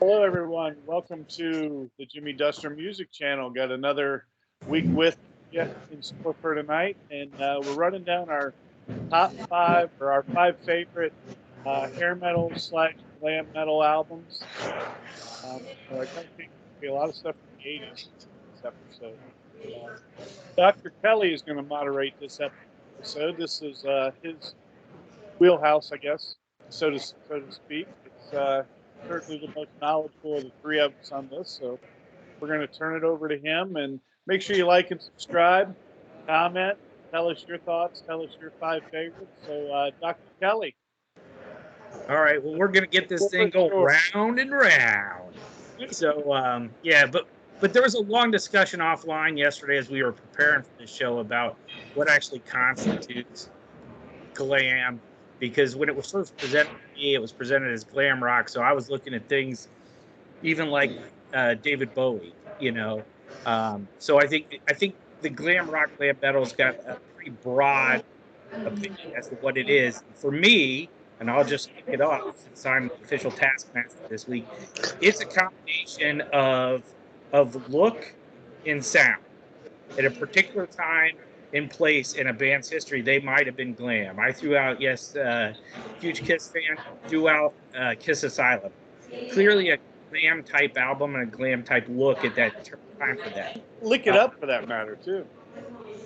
Hello, everyone. Welcome to the Jimmy Duster Music Channel. Got another week with you in store for tonight, and we're running down our top five or our five favorite hair metal slash glam metal albums. I kind of think there'll be a lot of stuff from the '80s in this episode. Dr. Kelly is going to moderate this episode. This is his wheelhouse, I guess, so to speak. It's certainly the most knowledgeable of the three of us on this, so we're going to turn it over to him. And make sure you like and subscribe, comment, tell us your thoughts, tell us your five favorites. So, Dr. Kelly. All right, well, we're going to get this thing going round and round. So, but there was a long discussion offline yesterday as we were preparing for this show about what actually constitutes glam, because when it was first presented to me, it was presented as glam rock. So I was looking at things even like David Bowie, So I think the glam rock, glam metal's got a pretty broad opinion as to what it is. For me, and I'll just kick it off since I'm the official taskmaster this week, it's a combination of look and sound. At a particular time and place in a band's history, they might have been glam. I threw out, huge Kiss fan, threw out Kiss Asylum. Clearly a glam type album and a glam type look at that time for that. Lick It Up, for that matter, too.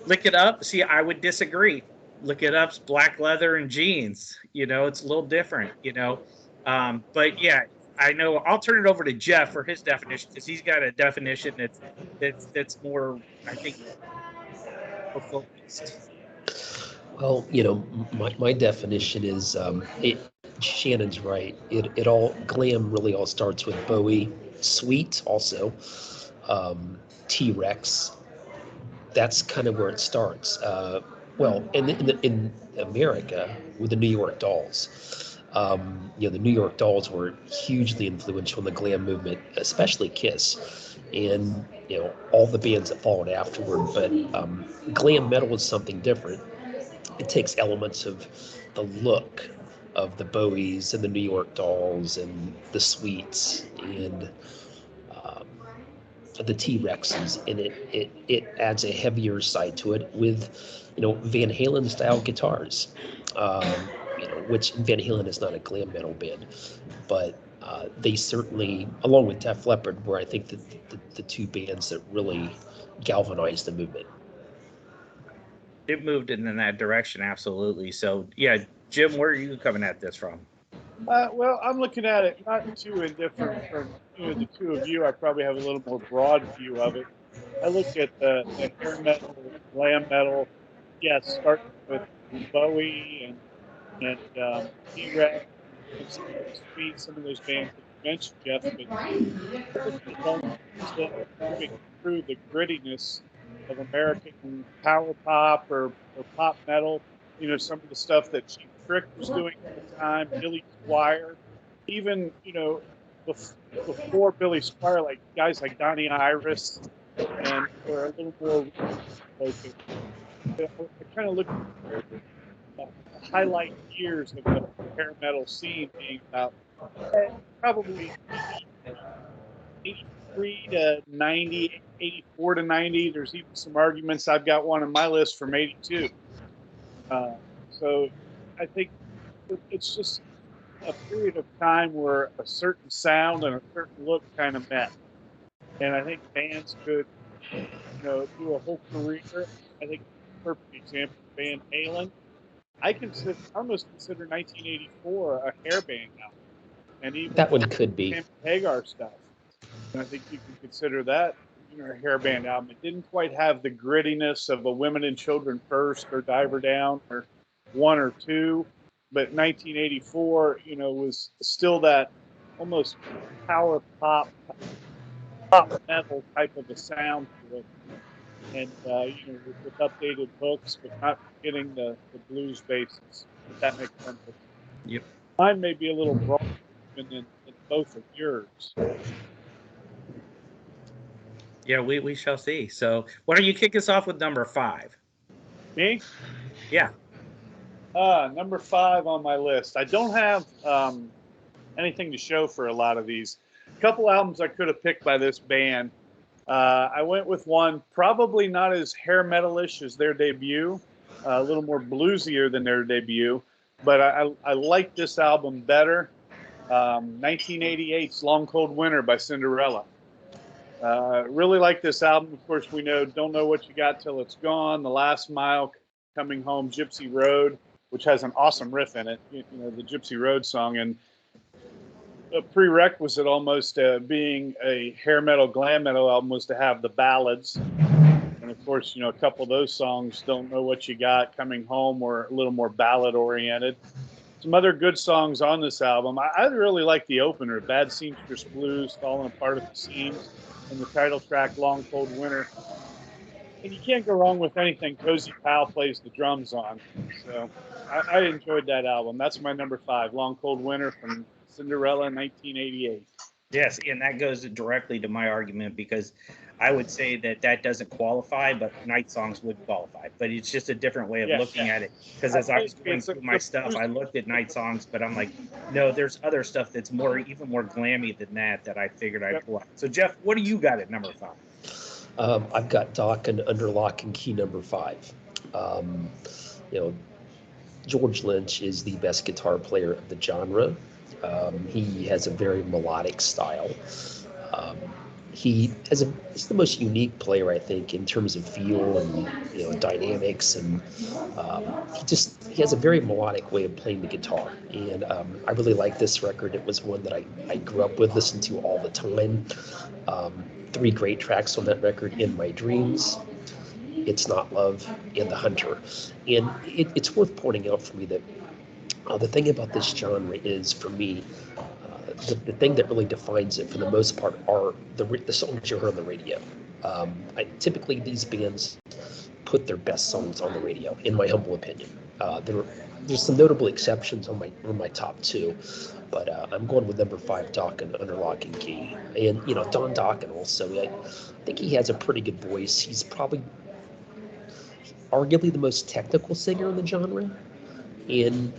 Lick It Up? See, I would disagree. Lick It Up's black leather and jeans. It's a little different, But yeah, I know. I'll turn it over to Jeff for his definition, because he's got a definition that's more, I think, focused. Well, my definition is Shannon's right. It all glam really all starts with Bowie, Sweet also, T-Rex. That's kind of where it starts. In America with the New York Dolls. The New York Dolls were hugely influential in the glam movement, especially Kiss, and all the bands that followed afterward. But glam metal is something different. It takes elements of the look of the Bowies and the New York Dolls and the Sweets and the T-Rexes, and it adds a heavier side to it with Van Halen style guitars, which Van Halen is not a glam metal band, but they certainly, along with Def Leppard, were I think the two bands that really galvanized the movement. It moved in that direction, absolutely. So yeah, Jim, where are you coming at this from? Well, I'm looking at it not too indifferent from the two of you. I probably have a little more broad view of it. I look at the hair metal, glam metal. Yes, starting with Bowie and T-Rex, and some of those bands that you mentioned, Jeff. But still moving through the grittiness of American power pop or pop metal. Some of the stuff that Chief Trick was doing at the time, Billy Squire, even, before Billy Squire, like guys like Donnie Iris, and were a little more focused. I kind of look at the highlight years of the hair metal scene being about probably 83 to 90, 84 to 90. There's even some arguments. I've got one on my list from 82. So I think it's just a period of time where a certain sound and a certain look kind of met. And I think bands could, do a whole career. I think a perfect example, Van Halen. I almost consider 1984 a hair band now. And even that one could be Hagar stuff. And I think you can consider that a hair band album. It didn't quite have the grittiness of a Women and Children First or Diver Down or one or two, but 1984, was still that almost power pop metal type of a sound to it, and with updated hooks, but not forgetting the blues bases. If that makes sense. Yep. Mine may be a little broader than both of yours. Yeah, we shall see. So why don't you kick us off with number 5? Me? Yeah. Number 5 on my list. I don't have anything to show for a lot of these. couple albums I could have picked by this band. I went with one probably not as hair metalish as their debut, a little more bluesier than their debut, but I like this album better. 1988's Long Cold Winter by Cinderella. Really like this album. Of course, we know Don't Know What You Got Till It's Gone, The Last Mile, Coming Home, Gypsy Road, which has an awesome riff in it, the Gypsy Road song. And a prerequisite almost being a hair metal, glam metal album was to have the ballads. And of course, a couple of those songs, Don't Know What You Got, Coming Home, were a little more ballad oriented. Some other good songs on this album. I really like the opener, Bad Seamstress Blues, Falling Apart at the Seams, and the title track, Long Cold Winter. And you can't go wrong with anything Cozy Powell plays the drums on. So I enjoyed that album. That's my number 5, Long Cold Winter from Cinderella, 1988. Yes, and that goes directly to my argument, because I would say that doesn't qualify, but Night Songs would qualify. But it's just a different way of looking at it. Because as I was going through my stuff, I looked at Night Songs, but I'm like, no, there's other stuff that's even more glammy than that I figured I'd pull out. So Jeff, what do you got at number 5? I've got Dokken Under Lock and Key number 5. George Lynch is the best guitar player of the genre. He has a very melodic style. He's the most unique player, I think, in terms of feel and dynamics, and he has a very melodic way of playing the guitar. And I really like this record. It was one that I grew up with, listened to all the time. 3 great tracks on that record: In My Dreams, It's Not Love, and The Hunter. And it's worth pointing out for me that the thing about this genre is, for me, the thing that really defines it for the most part are the songs you heard on the radio. Typically, these bands put their best songs on the radio, in my humble opinion. There's some notable exceptions on my top 2, but I'm going with number 5, Dokken Under Lock and Key. And Don Dokken also, I think he has a pretty good voice. He's probably arguably the most technical singer in the genre, and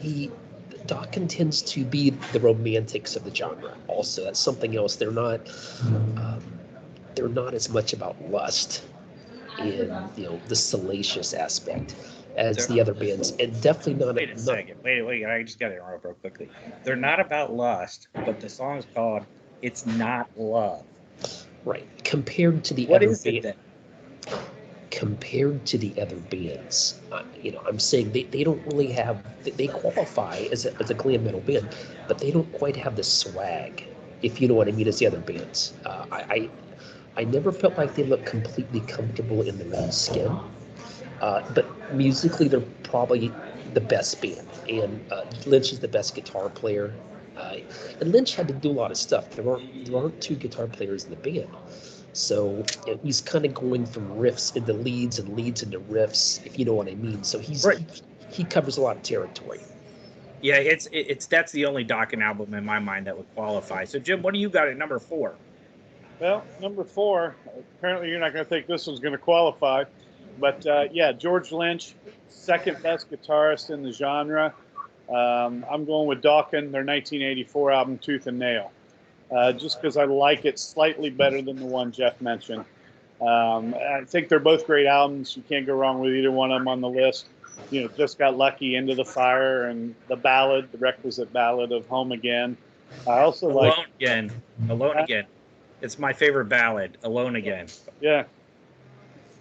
Dokken tends to be the romantics of the genre. Also, that's something else. They're not as much about lust and the salacious aspect as the other bands, and definitely not. Wait a second. Wait! I just got to interrupt real quickly. They're not about lust, but the song's called "It's Not Love." Right. Compared to the what other is it then? Compared to the other bands, I'm saying they don't really have. They qualify as a glam metal band, but they don't quite have the swag, if you know what I mean, as the other bands. I never felt like they looked completely comfortable in their own skin. But musically, they're probably the best band, and Lynch is the best guitar player. And Lynch had to do a lot of stuff. There aren't 2 guitar players in the band. So he's kind of going from riffs into leads and leads into riffs, if you know what I mean. So he covers a lot of territory. Yeah, that's the only Dokken album in my mind that would qualify. So Jim, what do you got at number 4? Well, number 4, apparently you're not going to think this one's going to qualify, but George Lynch, second best guitarist in the genre. I'm going with Dokken, their 1984 album, Tooth and Nail. Just because I like it slightly better than the one Jeff mentioned. I think they're both great albums. You can't go wrong with either one of them on the list. Just Got Lucky, Into the Fire, and the requisite ballad of Home Again. I also like Alone Again. It's my favorite ballad, Alone Again. Yeah.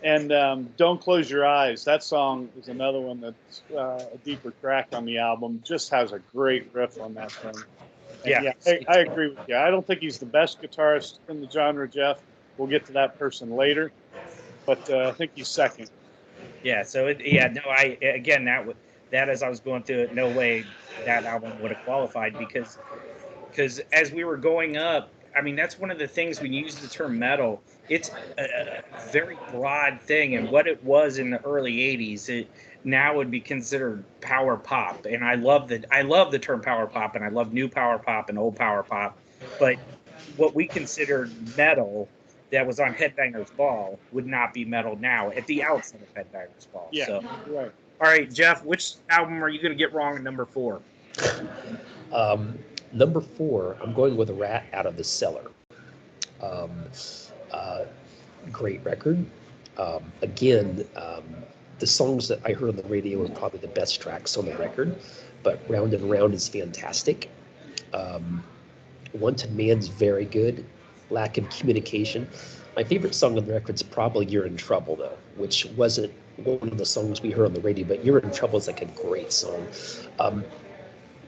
And Don't Close Your Eyes. That song is another one that's a deeper track on the album. Just has a great riff on that thing. I agree with you. I don't think he's the best guitarist in the genre, Jeff. We'll get to that person later, but I think he's second. Yeah. So that as I was going through it, no way that album would have qualified, because as we were going up, I mean, that's one of the things when you use the term metal, it's a very broad thing, and what it was in the early 80s, it now would be considered power pop. And I love the term power pop, and I love new power pop and old power pop. But what we considered metal that was on Headbangers Ball would not be metal now at the outset of Headbangers Ball. Yeah, so, right. All right, Jeff, which album are you going to get wrong at number 4? Number 4, I'm going with Ratt, Out of the Cellar. Um, uh, Great record. Again, the songs that I heard on the radio are probably the best tracks on the record, but Round and Round is fantastic. Um, Wanted Man's very good. Lack of communication. My favorite song on the record is probably You're in Trouble, though, which wasn't one of the songs we heard on the radio, but You're in Trouble is like a great song. Um,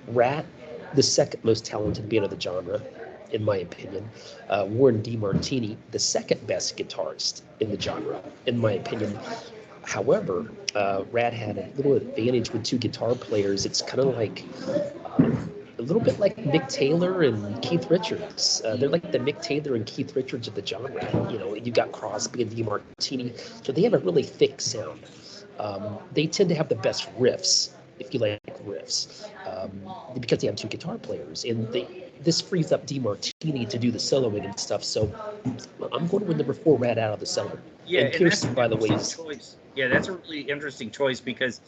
Ratt, the second most talented band of the genre, in my opinion. Warren DeMartini, the second best guitarist in the genre, in my opinion. However, Ratt had a little advantage with two guitar players. It's kind of like a little bit like Mick Taylor and Keith Richards. They're like the Mick Taylor and Keith Richards of the genre. You know, you got Crosby and DeMartini, so they have a really thick sound. They tend to have the best riffs, if you like riffs, because they have two guitar players, and this frees up DeMartini to do the soloing and stuff. So I'm going with number 4, Ratt Out of the Cellar. Yeah, and Pierce, by the way, is choice. Yeah, that's a really interesting choice because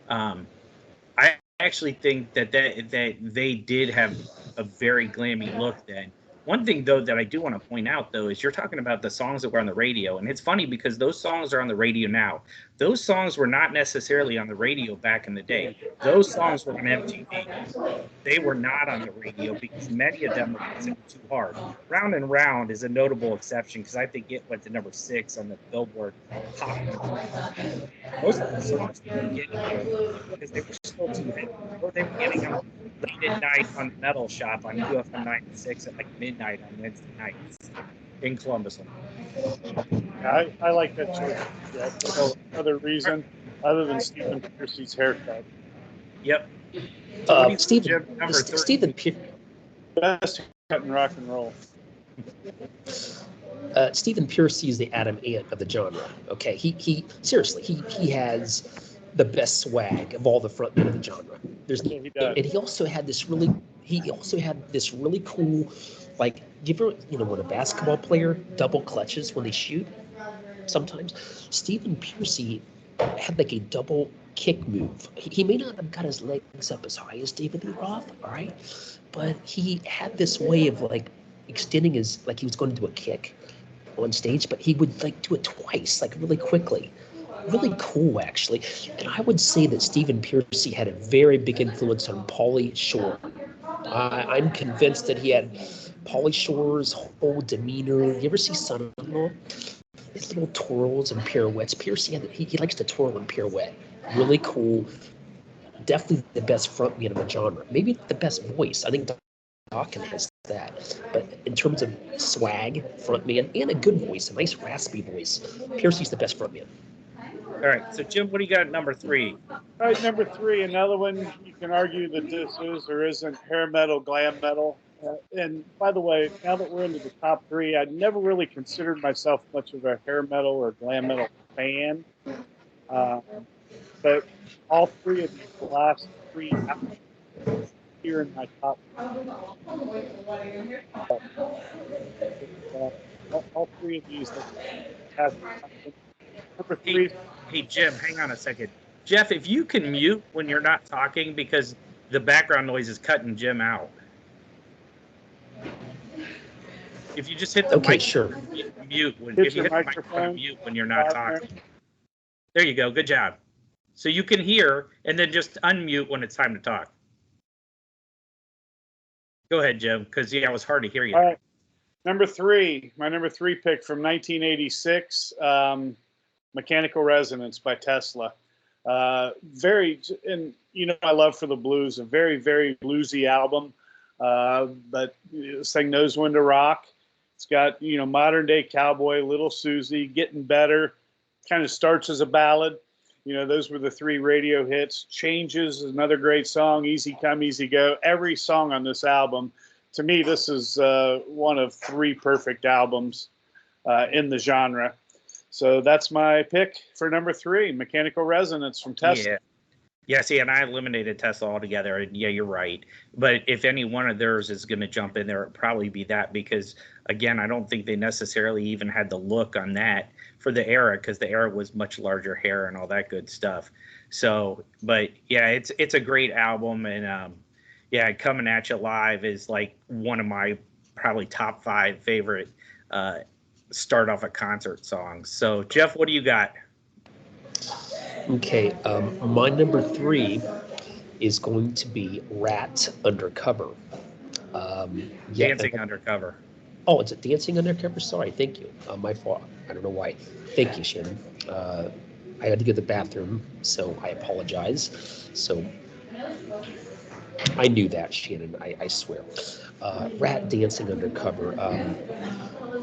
I actually think that they did have a very glammy look then. One thing, though, that I do want to point out, though, is you're talking about the songs that were on the radio. And it's funny because those songs are on the radio now. Those songs were not necessarily on the radio back in the day. Those songs were on MTV. They were not on the radio because many of them were considered too hard. Round and Round is a notable exception because I think it went to number 6 on the Billboard Pop. Most of the songs didn't get because they were still too heavy. Or they were getting them late at night on Metal Shop on UFM 96 at like midnight on Wednesday nights in Columbus. I like that choice. Yeah, for no other reason other than Stephen Piercy's haircut. Yep. Stephen Pierce. Best cut in rock and roll. Stephen Piercy is the Adam Ant of the genre. Okay, he seriously, he has the best swag of all the frontmen of the genre. And he also had this really cool, like, you ever, when a basketball player double clutches when they shoot? Sometimes Stephen Piercy had like a double kick move. He may not have got his legs up as high as David Lee Roth, all right, but he had this way of like extending his, like he was going to do a kick on stage, but he would like do it twice, like really quickly. Really cool, actually. And I would say that Stephen Piercy had a very big influence on Pauly Shore. I'm convinced that he had Pauly Shore's whole demeanor. You ever see Son-in-Law? His little twirls and pirouettes. Piercy, he likes to twirl and pirouette. Really cool. Definitely the best frontman of the genre. Maybe the best voice. I think Dokken has that. But in terms of swag, frontman, and a good voice, a nice raspy voice, Piercy's the best frontman. All right, so Jim, what do you got at number 3? All right, number 3, another one you can argue that this is or isn't hair metal, glam metal. And by the way, now that we're into the top 3, I never really considered myself much of a hair metal or glam metal fan. But all 3 of these last 3 albums here in my top 3. All 3 of these have number 3. Hey, Jim, hang on a second. Jeff, if you can mute when you're not talking because the background noise is cutting Jim out. If you just hit the mic, sure. Mute if you hit the microphone, mute when you're not talking. There you go. Good job. So you can hear and then just unmute when it's time to talk. Go ahead, Jim, because it was hard to hear you. All right. Number 3, my number 3 pick from 1986. Mechanical Resonance by Tesla. Very, and my love for the blues, a very, very bluesy album. But this thing knows when to rock. It's got, modern day cowboy, Little Susie, Getting Better, kind of starts as a ballad. Those were the 3 radio hits. Changes, another great song, Easy Come, Easy Go. Every song on this album, to me, this is one of 3 perfect albums in the genre. So that's my pick for number 3, Mechanical Resonance from Tesla. Yeah, see, and I eliminated Tesla altogether. And yeah, you're right. But if any one of theirs is going to jump in there, it'd probably be that because, again, I don't think they necessarily even had the look on that for the era because the era was much larger hair and all that good stuff. So, but yeah, it's a great album. And Coming At You Live is like one of my probably top 5 favorite start off a concert song. So, Jeff, what do you got? Okay, my number 3 is going to be Ratt Undercover. Dancing Undercover. Oh, it's a Dancing Undercover? Sorry, thank you. My fault. I don't know why. Thank you, Shannon. I had to go to the bathroom, so I apologize. So I knew that, Shannon, I swear. Ratt Dancing Undercover.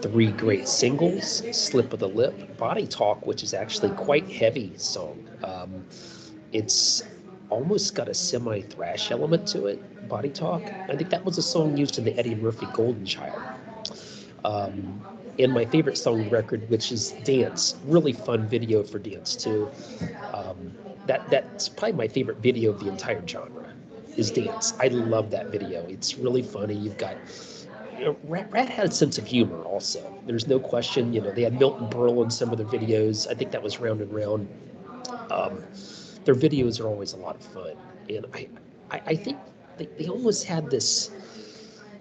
3 great singles, Slip of the Lip, Body Talk, which is actually quite heavy song. It's almost got a semi-thrash element to it, Body Talk. I think that was a song used in the Eddie Murphy Golden Child. And my favorite song on the record, which is Dance, really fun video for dance too. That's probably my favorite video of the entire genre, is Dance. I love that video. It's really funny. You've got Ratt had a sense of humor also. There's no question. They had Milton Berle in some of their videos. I think that was Round and Round. Their videos are always a lot of fun, and I think they almost had this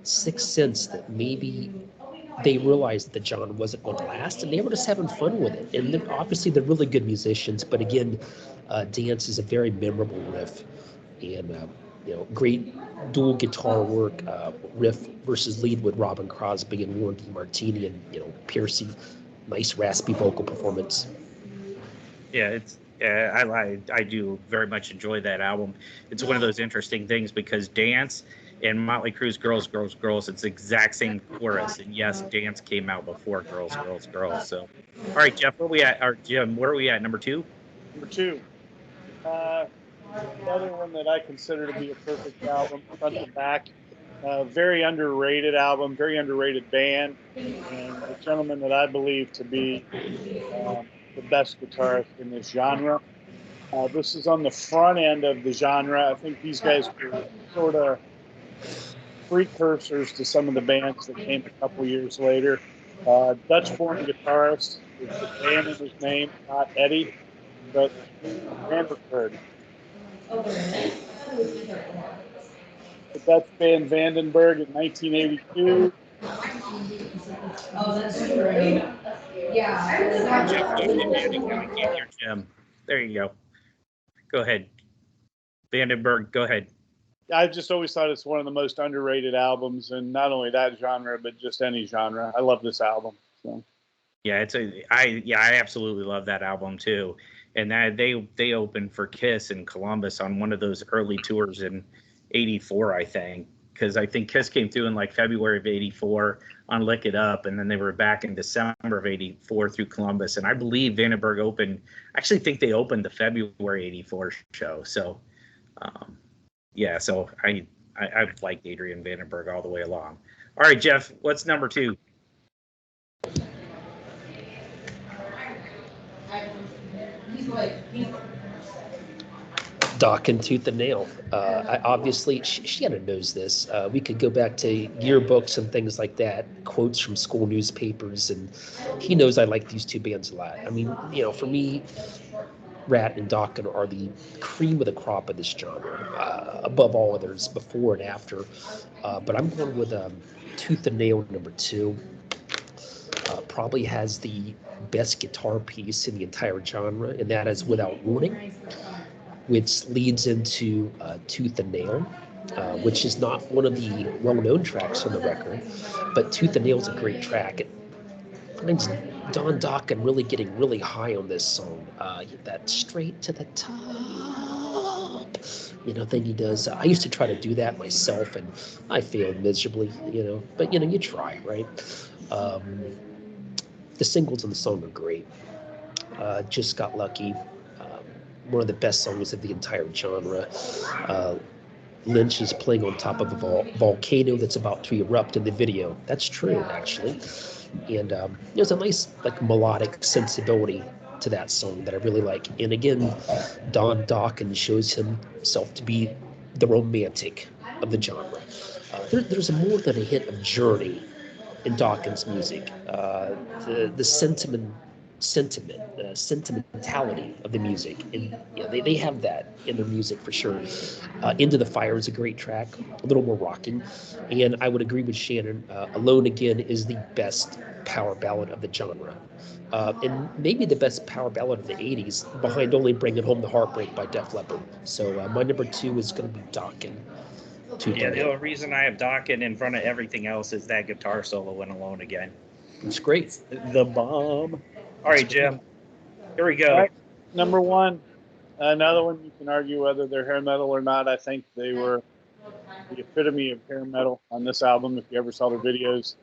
sixth sense that maybe they realized that the genre wasn't going to last, and they were just having fun with it. And obviously, they're really good musicians, but again, Dance is a very memorable riff, and great dual guitar work, riff versus lead with Robin Crosby and Warren DeMartini, and Piercy, nice raspy vocal performance. Yeah, I do very much enjoy that album. It's one of those interesting things because Dance and Motley Crue's Girls, Girls, Girls, it's the exact same chorus. And yes, Dance came out before Girls, Girls, Girls. So, all right, Jeff, where are we at? Or Jim, where are we at? Number 2? Number 2. Another one that I consider to be a perfect album, front to back. Very underrated album, very underrated band, and the gentleman that I believe to be the best guitarist in this genre. This is on the front end of the genre. I think these guys were sort of precursors to some of the bands that came a couple years later. Dutch-born guitarist with the band in his name, not Eddie, but Vandenberg. The Dutch band Vandenberg in 1982. Oh, that's true. Yeah. Jeff, I can't hear Jim. There you go. Go ahead. Vandenberg, go ahead. I've just always thought it's one of the most underrated albums, and not only that genre, but just any genre. I love this album. So. Yeah, I absolutely love that album too. And that they opened for Kiss in Columbus on one of those early tours in '84, I think, because I think Kiss came through in like February of '84 on Lick It Up, and then they were back in December of '84 through Columbus. And I believe Vandenberg opened. I actually think they opened the February '84 show. So, yeah, so I've liked Adrian Vandenberg all the way along. All right, Jeff, what's number 2? Dokken, Tooth and Nail. Obviously, Shannon knows this. We could go back to yearbooks and things like that, quotes from school newspapers, and he knows I like these two bands a lot. I mean, for me, Ratt and Dokken are the cream of the crop of this genre, above all others, before and after. But I'm going with Tooth and Nail number 2. Probably has the best guitar piece in the entire genre, and that is Without Warning, which leads into Tooth and Nail, which is not one of the well-known tracks on the record, but Tooth and Nail is a great track. It finds Don Dokken really getting really high on this song. That straight to the top, thing he does. I used to try to do that myself, and I failed miserably, but you try, right? The singles on the song are great. Just Got Lucky, one of the best songs of the entire genre. Lynch is playing on top of a volcano that's about to erupt in the video. That's true, actually. And there's a nice melodic sensibility to that song that I really like. And again, Don Dokken shows himself to be the romantic of the genre. There's more than a hint of journey in Dokken's music. The sentiment, sentimentality of the music, and they have that in their music for sure. Into the Fire is a great track, a little more rocking, and I would agree with Shannon. Alone Again is the best power ballad of the genre, and maybe the best power ballad of the '80s, behind only Bringing Home the Heartbreak by Def Leppard. So my number 2 is going to be Dokken. Yeah, the only reason I have Dokken in front of everything else is that guitar solo in Alone Again. It's great. The bomb. All right, Jim. Here we go. All right, number 1. Another one you can argue whether they're hair metal or not. I think they were the epitome of hair metal on this album, if you ever saw the videos.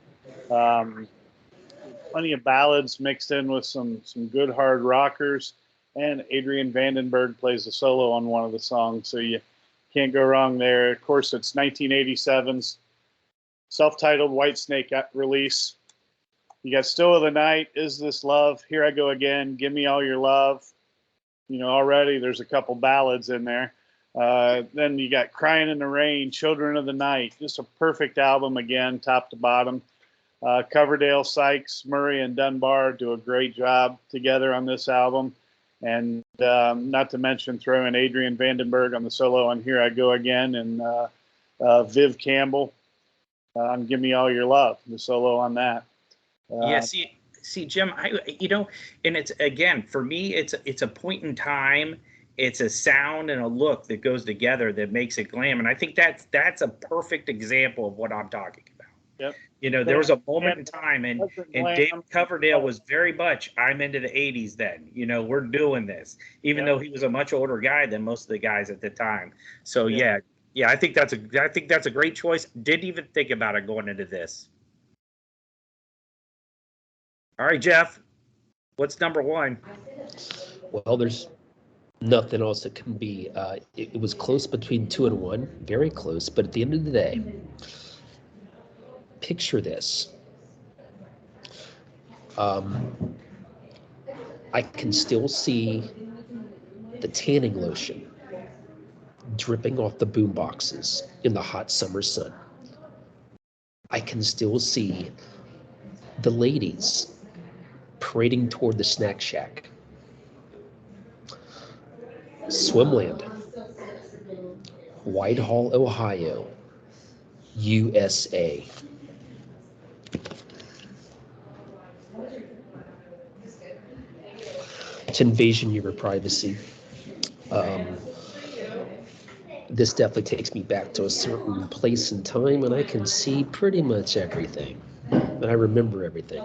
Plenty of ballads mixed in with some good hard rockers, and Adrian Vandenberg plays a solo on one of the songs, so you can't go wrong there. Of course, it's 1987's self-titled Whitesnake release. You got Still of the Night, Is This Love, Here I Go Again, Give Me All Your Love. Already there's a couple ballads in there. Then you got Crying in the Rain, Children of the Night, just a perfect album again, top to bottom. Coverdale, Sykes, Murray, and Dunbar do a great job together on this album. And not to mention throw in Adrian Vandenberg on the solo on Here I Go Again, and Viv Campbell on Give Me All Your Love, the solo on that. Yeah, see, Jim, and it's, again, for me, it's a point in time. It's a sound and a look that goes together that makes it glam. And I think that's a perfect example of what I'm talking about. Yep. There was a moment in time, and Dave Coverdale was very much, I'm into the 80s then. We're doing this, even though he was a much older guy than most of the guys at the time. So yeah, I think that's a great choice. Didn't even think about it going into this. All right, Jeff, what's number 1? Well, there's nothing else that can be. It was close between 2 and 1, very close. But at the end of the day, picture this. I can still see the tanning lotion dripping off the boom boxes in the hot summer sun. I can still see the ladies parading toward the snack shack. Swimland, Whitehall, Ohio, USA. It's invasion of your privacy. This definitely takes me back to a certain place and time, and I can see pretty much everything, and I remember everything.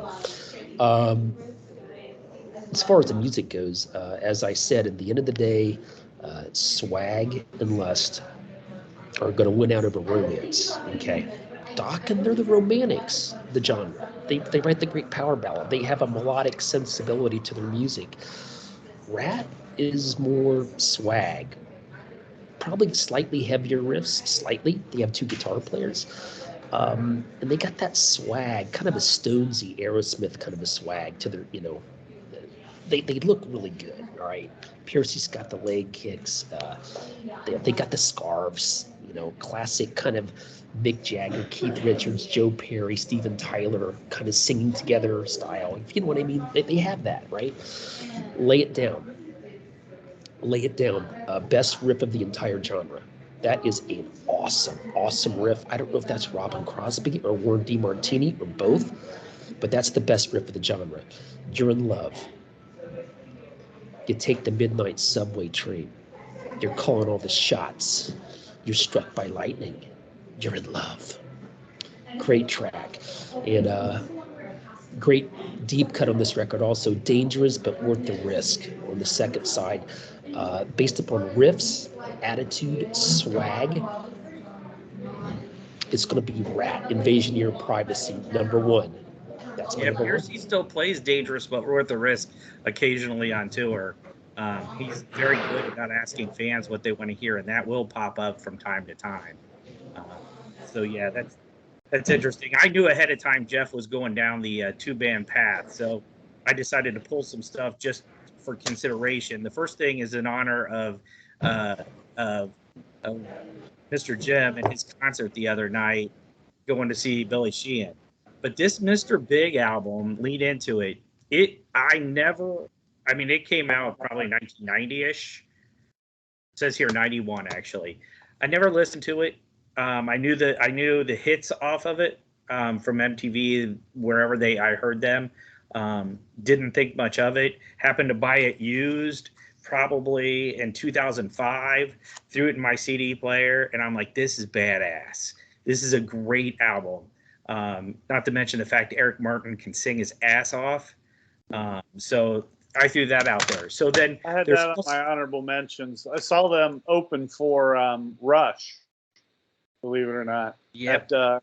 As far as the music goes, as I said, at the end of the day, swag and lust are going to win out over romance. Okay, Dokken, they're the romantics, the genre. They write the great power ballad. They have a melodic sensibility to their music. Ratt is more swag, probably slightly heavier riffs, slightly. They have 2 guitar players, and they got that swag, kind of a Stonesy, Aerosmith kind of a swag to their, they look really good. All right, Piercy's got the leg kicks. They got the scarves. Classic kind of Mick Jagger, Keith Richards, Joe Perry, Steven Tyler kind of singing together style. If you know what I mean, they have that, right? Lay it down. Best riff of the entire genre. That is an awesome riff. I don't know if that's Robin Crosby or Warren DeMartini or both, but that's the best riff of the genre. You're in love. You take the midnight subway train. You're calling all the shots. You're struck by lightning. You're in love. Great track. And great deep cut on this record also. Dangerous but worth the risk on the second side. Based upon riffs, attitude, swag, it's going to be Ratt, Invasion of Your Privacy, number 1. That's my number 1. Piercy still plays Dangerous but worth the risk occasionally on tour. He's very good about asking fans what they want to hear, and that will pop up from time to time. So yeah, that's interesting. I knew ahead of time Jeff was going down the 2-band path, so I decided to pull some stuff just for consideration. The first thing is in honor of Mr. Jim and his concert the other night, going to see Billy Sheehan. But this Mr. Big album, lead into it, it came out probably 1990-ish. It says here 91 actually. I never listened to it. I knew the hits off of it from MTV wherever I heard them. Didn't think much of it. Happened to buy it used probably in 2005. Threw it in my CD player, and I'm like, this is badass. This is a great album. Not to mention the fact Eric Martin can sing his ass off. So I threw that out there. So then I had that on my honorable mentions. I saw them open for Rush, believe it or not. Yep. At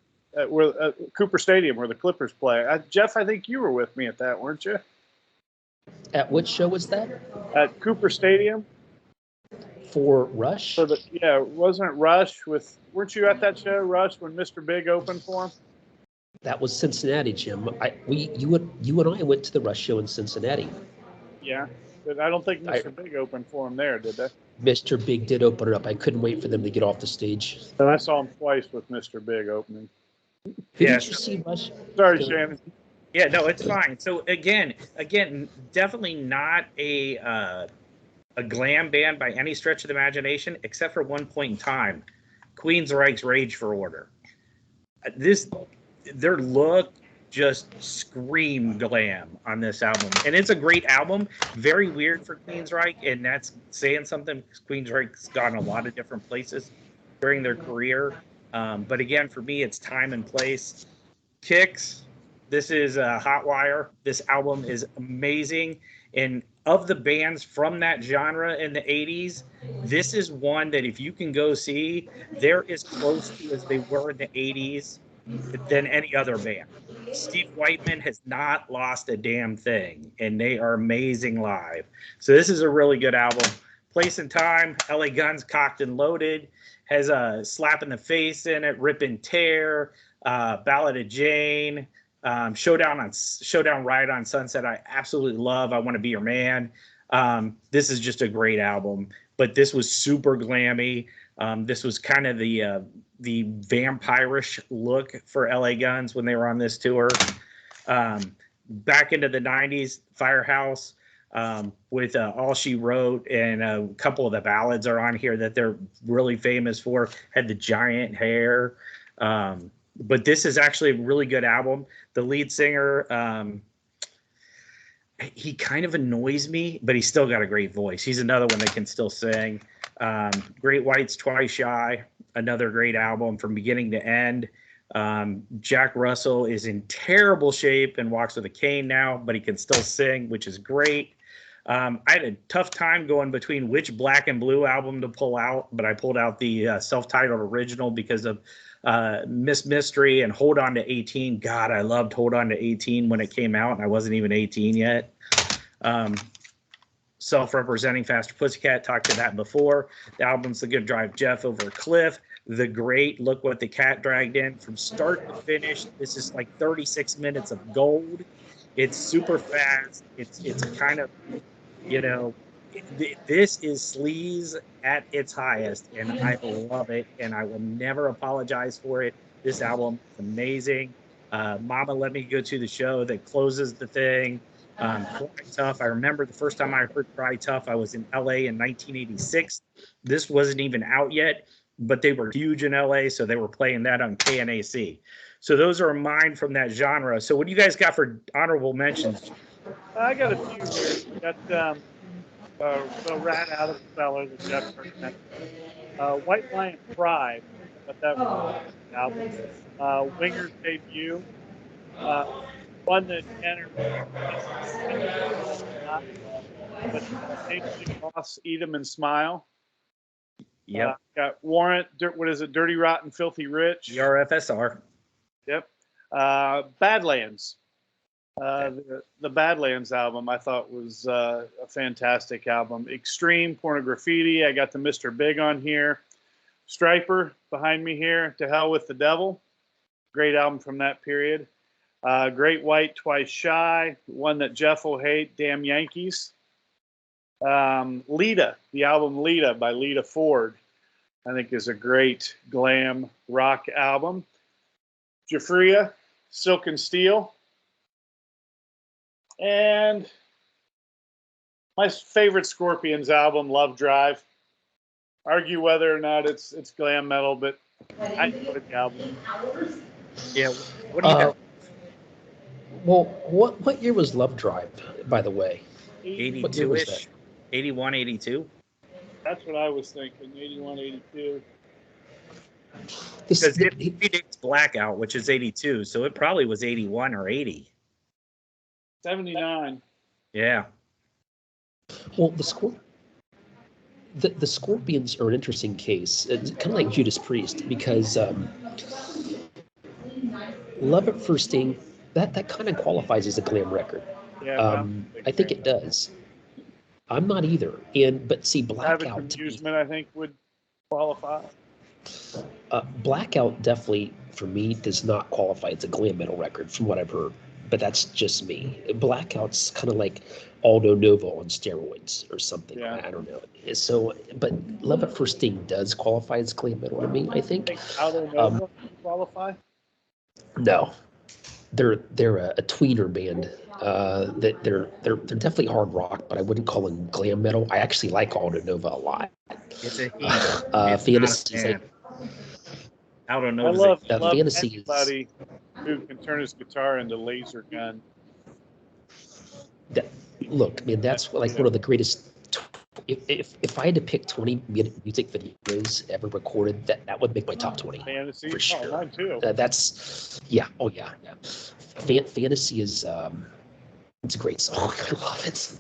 Cooper Stadium where the Clippers play. Jeff, I think you were with me at that, weren't you? At which show was that? At Cooper Stadium. For Rush? Wasn't it Rush weren't you at that show, Rush, when Mr. Big opened for him? That was Cincinnati, Jim. You and I went to the Rush show in Cincinnati. Yeah, but I don't think Mr. Big opened for him there, did they? Mr. Big did open it up. I couldn't wait for them to get off the stage. And I saw him twice with Mr. Big opening. Did you see Rush? Sorry, Shannon. Yeah, no, it's fine. So again, definitely not a glam band by any stretch of the imagination, except for one point in time, Queensryche's Rage for Order. Their look just screamed glam on this album, and it's a great album. Very weird for Queensryche, and that's saying something. Queensryche's gone a lot of different places during their career, but again, for me, it's time and place. Kicks. This is Hotwire. This album is amazing, and of the bands from that genre in the 80s, this is one that if you can go see, they're as close to as they were in the 80s than any other band. Steve Whiteman has not lost a damn thing, and they are amazing live. So this is a really good album. Place and Time, LA Guns, Cocked and Loaded, has a Slap in the Face in it, Rip and Tear, Ballad of Jane, Showdown Ride on Sunset. I absolutely love. I Want to Be Your Man. This is just a great album, but this was super glammy. This was kind of the vampirish look for LA Guns when they were on this tour. Back into the 90s, Firehouse with All She Wrote, and a couple of the ballads are on here that they're really famous for. Had the giant hair. But this is actually a really good album. The lead singer, he kind of annoys me, but he's still got a great voice. He's another one that can still sing. Great White's Twice Shy, another great album from beginning to end. Jack Russell is in terrible shape and walks with a cane now, but he can still sing, which is great. I had a tough time going between which Black and Blue album to pull out, but I pulled out the self-titled original because of Miss Mystery and Hold On to 18. God, I loved Hold On to 18 when it came out, and I wasn't even 18 yet. Self-Representing Faster Pussycat, talked to that before. The album's The Good Drive Jeff Over a Cliff. The Great, Look What the Cat Dragged In. From start to finish, this is like 36 minutes of gold. It's super fast. It's kind of, this is sleaze at its highest, and I love it, and I will never apologize for it. This album is amazing. Mama Let Me Go to the Show that closes the thing. Cry Tough. I remember the first time I heard Cry Tough, I was in LA in 1986. This wasn't even out yet, but they were huge in LA, so they were playing that on KNAC. So those are mine from that genre. So what do you guys got for honorable mentions? I got a few here. Got the Rat Out of the Cellar, the Jeff Burton. White Lion Pride, but that was an album. Winger's Debut. One that entered, but Big Boss, Eat 'em and Smile. Yep. Got Warrant, what is it? Dirty Rotten Filthy Rich. RFSR. Yep. Badlands. The Badlands album I thought was a fantastic album. Extreme, Pornograffiti. I got the Mr. Big on here. Striper behind me here. To Hell with the Devil. Great album from that period. Great White, Twice Shy. One that Jeff will hate, Damn Yankees. Lita, the album Lita by Lita Ford, I think is a great glam rock album. Jafria, Silk and Steel. And my favorite Scorpions album, Love Drive. Argue whether or not it's glam metal, but I enjoyed the album. Yeah. What do you have? Well, what year was Love Drive, by the way? What year was 82-ish? 81, 82? That's what I was thinking, 81, 82. Because it predates Blackout, which is 82, so it probably was 81 or 80. 79. Yeah. Well, the Scorpions are an interesting case. It's kind of like Judas Priest, because Love at First Sting, that kind of qualifies as a glam record. Yeah, I think it does. I'm not either. But see, Blackout Savage Amusement, I think, would qualify. Blackout definitely, for me, does not qualify as a glam metal record, from what I've heard. But that's just me. Blackout's kind of like Aldo Novo on steroids or something. Yeah. I don't know. So, but Love at First Sting does qualify as glam metal to me, I think. Aldo Novo qualify? No, they're a tweener band. That they're definitely hard rock, but I wouldn't call them glam metal. I actually like Aldo Nova a lot. It's a Fantasy. I don't know. I love Fantasy anybody who can turn his guitar into laser gun. Look, man, that's like one of the greatest. If I had to pick 20 music videos ever recorded, that would make my top 20. Fantasy, for sure. Mine too. That's yeah. Oh yeah. Fantasy is it's a great song. I love it.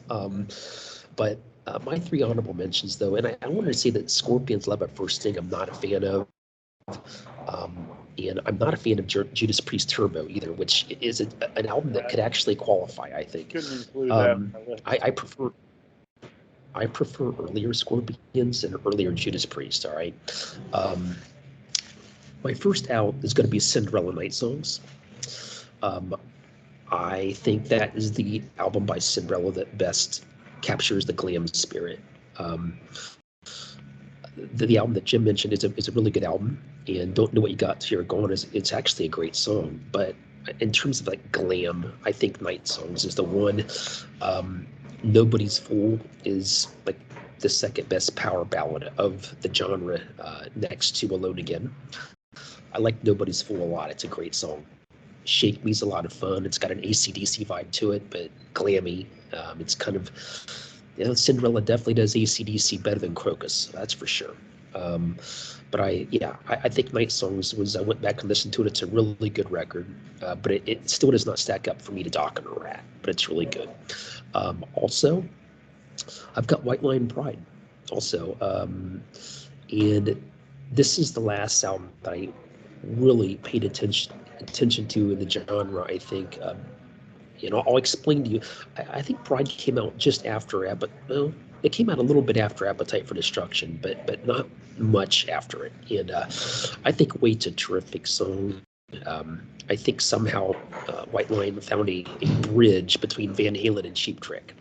But my three honorable mentions, though, and I wanted to say that Scorpions' Love at First Sting, I'm not a fan of. And I'm not a fan of Judas Priest Turbo either, which is an album that could actually qualify, I think. Couldn't include that. I prefer earlier Scorpions and earlier Judas Priest. All right. My first out is going to be Cinderella Night Songs. I think that is the album by Cinderella that best captures the glam spirit. The album that Jim mentioned is a really good album, and Don't Know What You Got Till You're Gone it's actually a great song. But in terms of like glam, I think Night Songs is the one. Nobody's Fool is like the second best power ballad of the genre, next to Alone Again. I like Nobody's Fool a lot. It's a great song. Shake Me's a lot of fun. It's got an AC/DC vibe to it, but glammy. It's kind of, Cinderella definitely does AC/DC better than Crocus, that's for sure. But I think Night Songs I went back and listened to it. It's a really good record, but it still does not stack up for me to Dokken or Ratt, but it's really good. Also, I've got White Lion Pride also. And this is the last album that I really paid attention to in the genre, I think. I'll explain to you. I think Pride came out just after it came out a little bit after Appetite for Destruction, but not much after it. And I think Wait's a terrific song. I think somehow White Lion found a bridge between Van Halen and Cheap Trick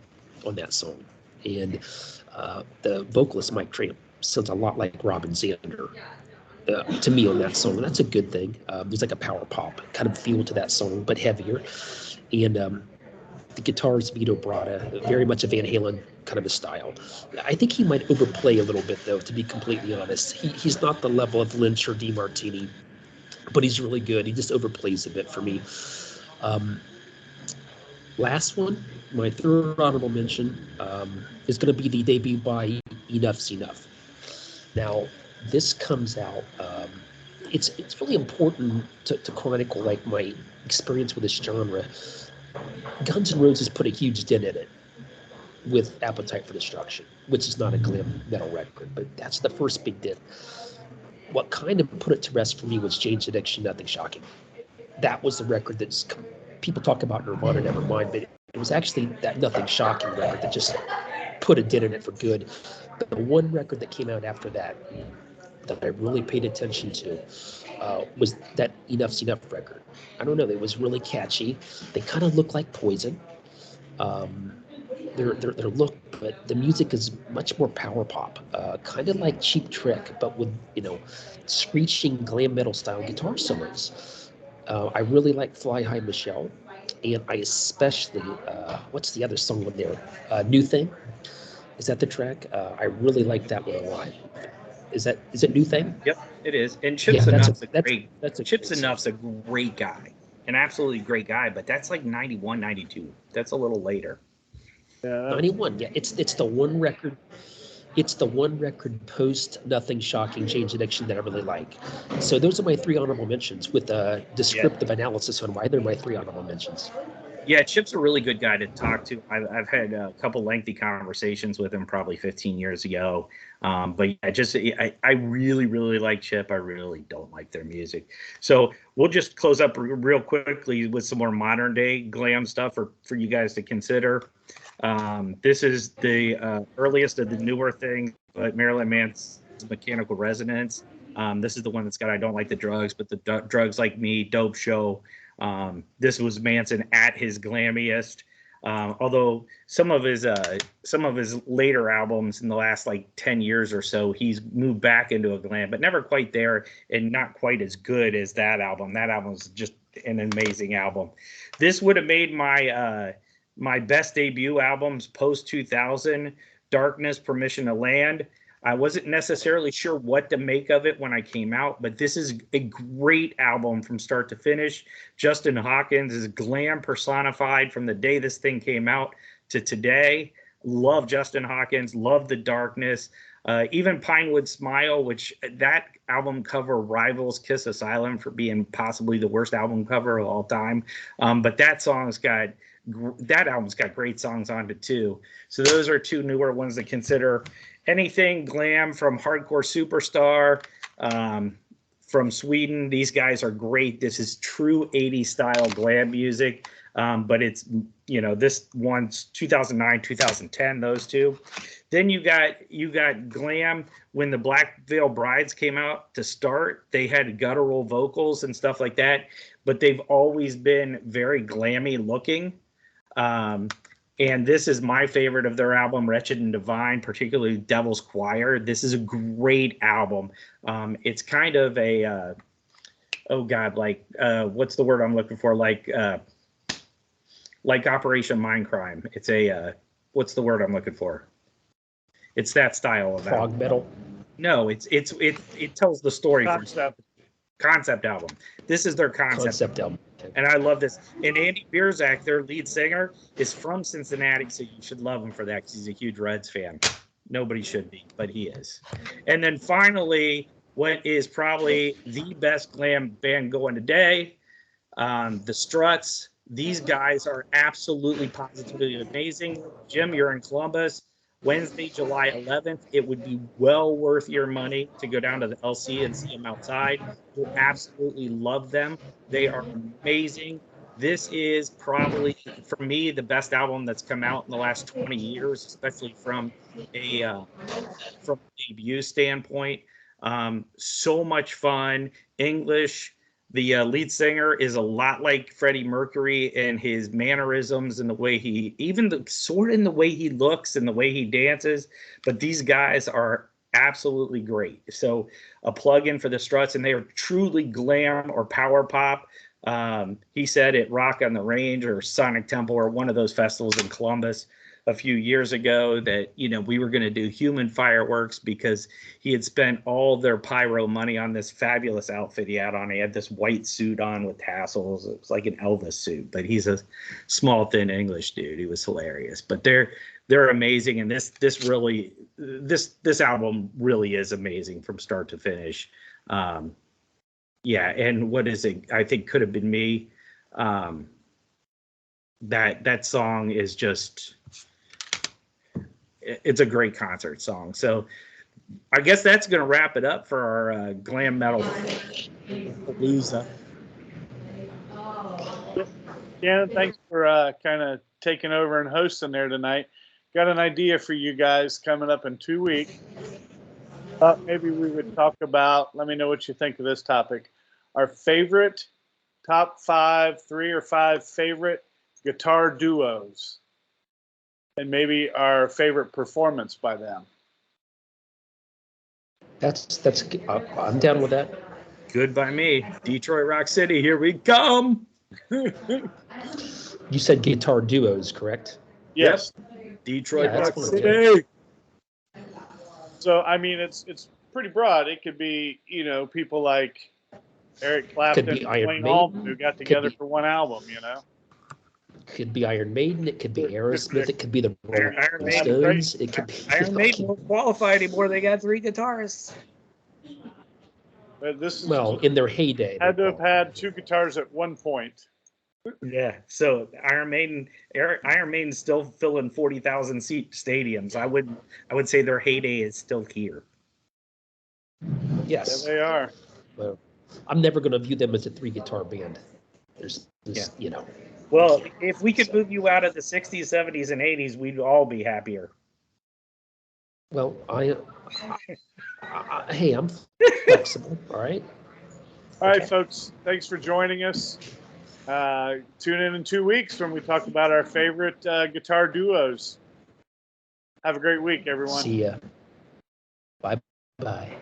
on that song. And the vocalist, Mike Tramp, sounds a lot like Robin Zander to me on that song. And that's a good thing. There's like a power pop kind of feel to that song, but heavier. And the guitar's Vito Bratta, very much a Van Halen kind of a style. I think he might overplay a little bit, though, to be completely honest. He's not the level of Lynch or DeMartini, but he's really good. He just overplays a bit for me. Last one, my third honorable mention, is going to be the debut by Enough's Enough. Now, this comes out, it's really important to chronicle like my experience with this genre. Guns N' Roses put a huge dent in it with Appetite for Destruction, which is not a glam metal record, but that's the first big dent. What kind of put it to rest for me was Jane's Addiction, Nothing Shocking. That was the record that's, people talk about Nirvana, Nevermind, but it was actually that Nothing Shocking record that just put a dent in it for good. But the one record that came out after that I really paid attention to was that Enough's Enough record. I don't know, it was really catchy. They kind of look like Poison. Their look, but the music is much more power pop, kind of like Cheap Trick, but with screeching glam metal style guitar solos. I really like Fly High Michelle. And I especially, what's the other song on there? New Thing? Is that the track? I really like that one a lot. Is it New Thing? Yep, it is. And Yeah, Chips Enough's a that's great that's a Chips great song. Enough's a great guy, an absolutely great guy. But that's like 91, 92. That's a little later. Yeah, 91. Yeah, it's the one record. It's the one record post Nothing Shocking Change Addiction that I really like. So those are my three honorable mentions with a descriptive analysis on why they're my three honorable mentions. Yeah, Chip's a really good guy to talk to. I've had a couple lengthy conversations with him probably 15 years ago. But yeah, I really, really like Chip. I really don't like their music. So we'll just close up real quickly with some more modern day glam stuff for you guys to consider. This is the earliest of the newer things, but Marilyn Manson's Mechanical Resonance. This is the one that's got I Don't Like the Drugs, but the Drugs Like Me, Dope Show. This was Manson at his glammiest. Although some of his later albums in the last like 10 years or so, he's moved back into a glam, but never quite there and not quite as good as that album. That album was just an amazing album. This would have made my my best debut albums post 2000, Darkness, Permission to Land. I wasn't necessarily sure what to make of it when I came out, but this is a great album from start to finish. Justin Hawkins is glam personified from the day this thing came out to today. Love Justin Hawkins, love the darkness. Even Pinewood Smile, which that album cover rivals Kiss Asylum for being possibly the worst album cover of all time. But that album's got great songs on it too. So those are two newer ones to consider. Anything glam from Hardcore Superstar, from Sweden. These guys are great. This is true 80s style glam music. But it's, this one's 2009, 2010, those two. Then you got glam when the Black Veil Brides came out to start. They had guttural vocals and stuff like that, but they've always been very glammy looking. And this is my favorite of their album, Wretched and Divine, particularly Devil's Choir. This is a great album. It's kind of a, what's the word I'm looking for? Like Operation Mindcrime. It's a, what's the word I'm looking for? It's that style of prog metal. No, it tells the story. Concept album. This is their concept album. And I love this. And Andy Bierzak, their lead singer, is from Cincinnati, so you should love him for that because he's a huge Reds fan. Nobody should be, but he is. And then finally, what is probably the best glam band going today, the Struts. These guys are absolutely positively amazing. Jim, you're in Columbus. Wednesday, July 11th. It would be well worth your money to go down to the LC and see them outside. You'll absolutely love them. They are amazing. This is probably, for me, the best album that's come out in the last 20 years, especially from a debut standpoint. So much fun. English. The lead singer is a lot like Freddie Mercury and his mannerisms and the way in the way he looks and the way he dances. But these guys are absolutely great. So a plug-in for the Struts, and they are truly glam or power pop. He said at Rock on the Range or Sonic Temple or one of those festivals in Columbus a few years ago that, we were going to do human fireworks because he had spent all their pyro money on this fabulous outfit he had on. He had this white suit on with tassels. It was like an Elvis suit, but he's a small, thin English dude. He was hilarious, but they're amazing. And this album really is amazing from start to finish. Yeah. And what is it? I think Could Have Been Me. That song is just, it's a great concert song. So I guess that's going to wrap it up for our glam metal palooza. Shannon, thanks for kind of taking over and hosting there tonight. Got an idea for you guys coming up in 2 weeks. Maybe we would talk about, let me know what you think of this topic, our favorite top 3 or 5 favorite guitar duos. And maybe our favorite performance by them. I'm down with that. Good by me. Detroit Rock City, here we come. You said guitar duos, correct? Yes. Detroit Yeah, that's Rock fine, City. So I mean, it's pretty broad. It could be people like Eric Clapton, Could be Iron Wayne Allman, Maiden, who got could together be- for one album. Could be Iron Maiden. It could be Could be- Aerosmith. It could be the Iron Rolling Maiden, Stones. It could be Iron Maiden won't qualify anymore. They got 3 guitarists. But this is Well, in their heyday, had they to have qualified. had 2 guitars at one point. Yeah, so Iron Maiden's still filling 40,000 seat stadiums. I would say their heyday is still here. Yes. Yeah, they are. Well, I'm never going to view them as a 3-guitar band. There's Well, if we could move you out of the 60s, 70s, and 80s, we'd all be happier. Well, hey, I'm flexible. All right. All right, Okay. folks. Thanks for joining us. Tune in 2 weeks when we talk about our favorite guitar duos. Have a great week, everyone. See ya. Bye.